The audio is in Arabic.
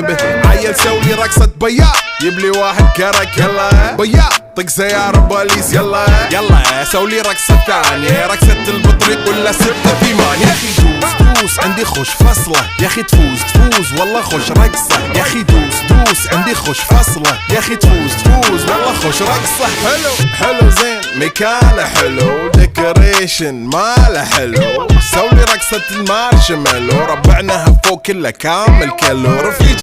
به. عيل سولي رقصة بياع يبلي واحد كرك يلا بياع طق سيارة بوليس يلا يلا سولي رقصة ثانية رقصة البطريق ولا 6 8. يا اخي دوس عندي خوش فصلة يا اخي تفوز والله خوش رقصة يا اخي دوس عندي خوش فصلة يا اخي تفوز والله خوش رقصة. حلو زين مكانه حلو ديكوريشن ماله حلو سولي رقصة المارشميلو ربعناها فوق كله كامل كيلو رفيج